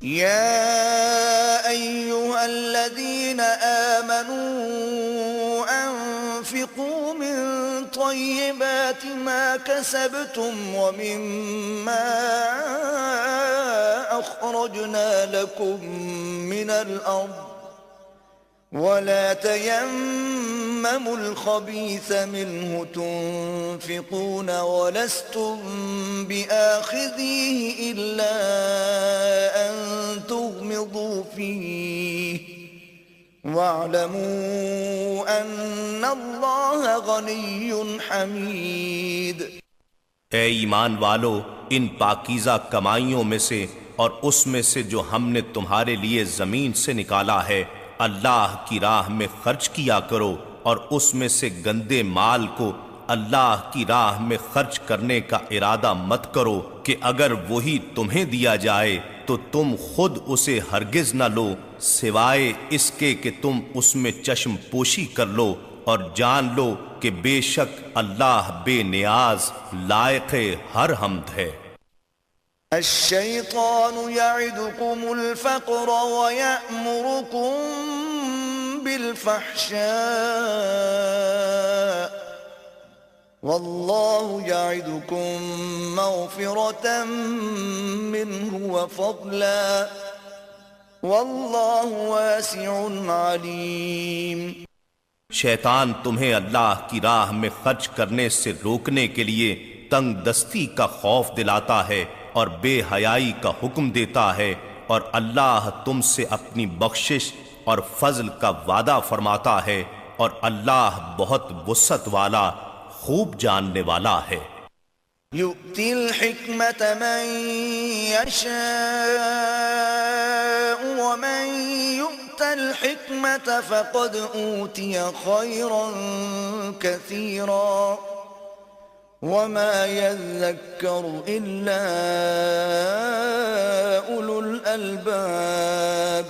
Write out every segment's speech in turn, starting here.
يا أيها الذين آمنوا أنفقوا من طيبات ما كسبتم ومما أخرجنا لكم من الأرض ولا تيمموا الخبيث منه تنفقون ولستم بآخذيه إلا أن تغمضوا فيه واعلموا أن الله غني حميد۔ اے ایمان والو، ان پاکیزہ کمائیوں میں سے اور اس میں سے جو ہم نے تمہارے لیے زمین سے نکالا ہے اللہ کی راہ میں خرچ کیا کرو، اور اس میں سے گندے مال کو اللہ کی راہ میں خرچ کرنے کا ارادہ مت کرو کہ اگر وہی تمہیں دیا جائے تو تم خود اسے ہرگز نہ لو سوائے اس کے کہ تم اس میں چشم پوشی کر لو، اور جان لو کہ بے شک اللہ بے نیاز لائق ہر حمد ہے۔ الشیطان یعدکم الفقر ویأمرکم بالفحشاء واللہ یعدکم مغفرة منہ وفضلا واللہ واسع علیم۔ شیطان تمہیں اللہ کی راہ میں خرچ کرنے سے روکنے کے لیے تنگ دستی کا خوف دلاتا ہے اور بے حیائی کا حکم دیتا ہے، اور اللہ تم سے اپنی بخشش اور فضل کا وعدہ فرماتا ہے، اور اللہ بہت وسعت والا خوب جاننے والا ہے۔ یؤتی الحکمت من یشاء ومن یؤت الحکمت فقد اوتی خیرا کثیرا وما يذكر إلا أولو الألباب۔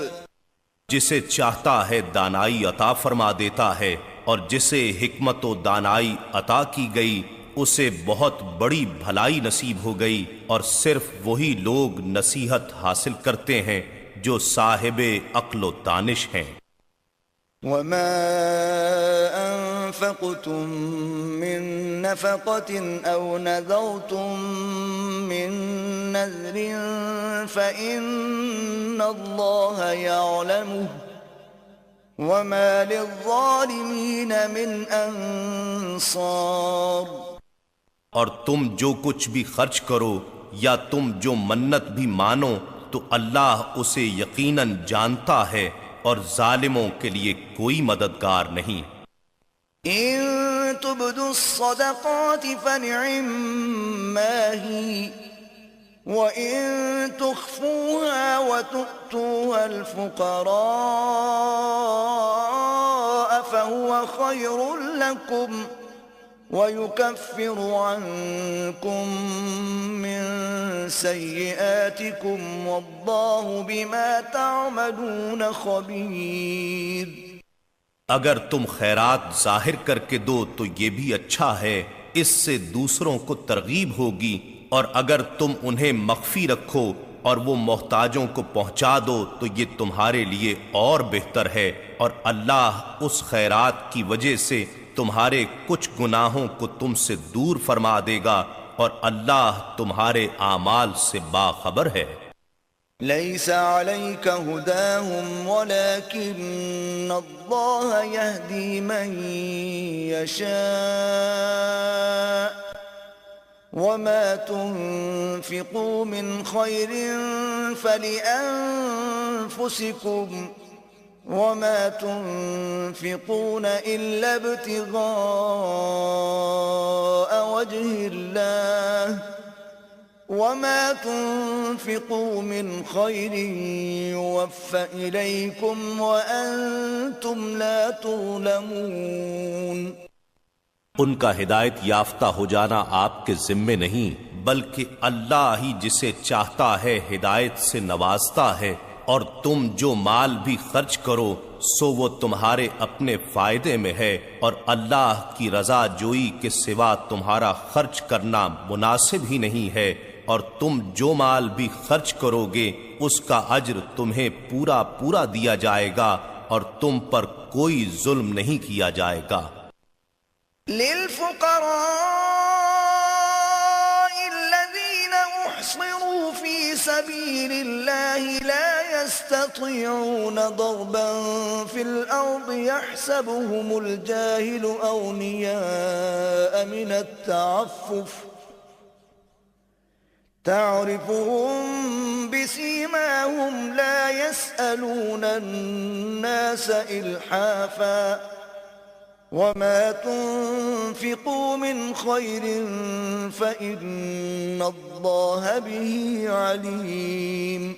جسے چاہتا ہے دانائی عطا فرما دیتا ہے، اور جسے حکمت و دانائی عطا کی گئی اسے بہت بڑی بھلائی نصیب ہو گئی، اور صرف وہی لوگ نصیحت حاصل کرتے ہیں جو صاحب عقل و دانش ہیں۔ وما أنفقتم من نفقة أو نذرتم من نذر فإن الله يعلمه وما للظالمين من أنصار۔ اور تم جو کچھ بھی خرچ کرو یا تم جو منت بھی مانو تو اللہ اسے یقیناً جانتا ہے، اور ظالموں کے لیے کوئی مددگار نہیں۔ ان تبدوا الصدقات فنعما هي وان تخفوها وتؤتوها الفقراء فهو خير لكم ويكفر عنكم من سيئاتكم والله بما تعملون خبير۔ اگر تم خیرات ظاہر کر کے دو تو یہ بھی اچھا ہے، اس سے دوسروں کو ترغیب ہوگی، اور اگر تم انہیں مخفی رکھو اور وہ محتاجوں کو پہنچا دو تو یہ تمہارے لیے اور بہتر ہے، اور اللہ اس خیرات کی وجہ سے تمہارے کچھ گناہوں کو تم سے دور فرما دے گا، اور اللہ تمہارے اعمال سے باخبر ہے۔ ليس عليك هداهم ولكن الله يهدي من يشاء وما تنفقوا من خير فلأنفسكم وما تنفقون إلا ابتغاء وجه الله وما تنفقوا من خير يوفى إليكم وأنتم لا تظلمون۔ ان کا ہدایت یافتہ ہو جانا آپ کے ذمے نہیں، بلکہ اللہ ہی جسے چاہتا ہے ہدایت سے نوازتا ہے، اور تم جو مال بھی خرچ کرو سو وہ تمہارے اپنے فائدے میں ہے، اور اللہ کی رضا جوئی کے سوا تمہارا خرچ کرنا مناسب ہی نہیں ہے، اور تم جو مال بھی خرچ کرو گے اس کا اجر تمہیں پورا پورا دیا جائے گا اور تم پر کوئی ظلم نہیں کیا جائے گا۔ للفقراء الذين احصروا في سبيل الله لا يستطيعون ضربا في الأرض يحسبهم الجاهل أغنياء من التعفف تعرفهم بسيماهم لا يسألون الناس إلحافا وما تنفقوا من خير فإن الله به عليم۔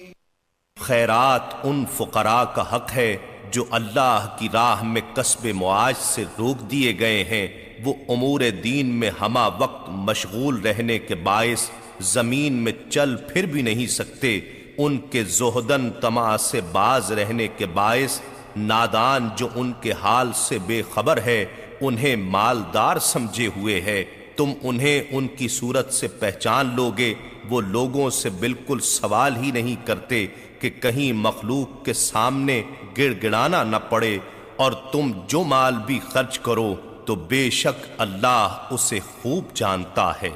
خیرات ان فقراء کا حق ہے جو اللہ کی راہ میں کسب معاش سے روک دیے گئے ہیں، وہ امور دین میں ہمہ وقت مشغول رہنے کے باعث زمین میں چل پھر بھی نہیں سکتے، ان کے زہدن طمع سے باز رہنے کے باعث نادان جو ان کے حال سے بے خبر ہے انہیں مالدار سمجھے ہوئے ہے، تم انہیں ان کی صورت سے پہچان لوگے، وہ لوگوں سے بالکل سوال ہی نہیں کرتے کہ کہیں مخلوق کے سامنے گڑ گڑانا نہ پڑے، اور تم جو مال بھی خرچ کرو تو بے شک اللہ اسے خوب جانتا ہے۔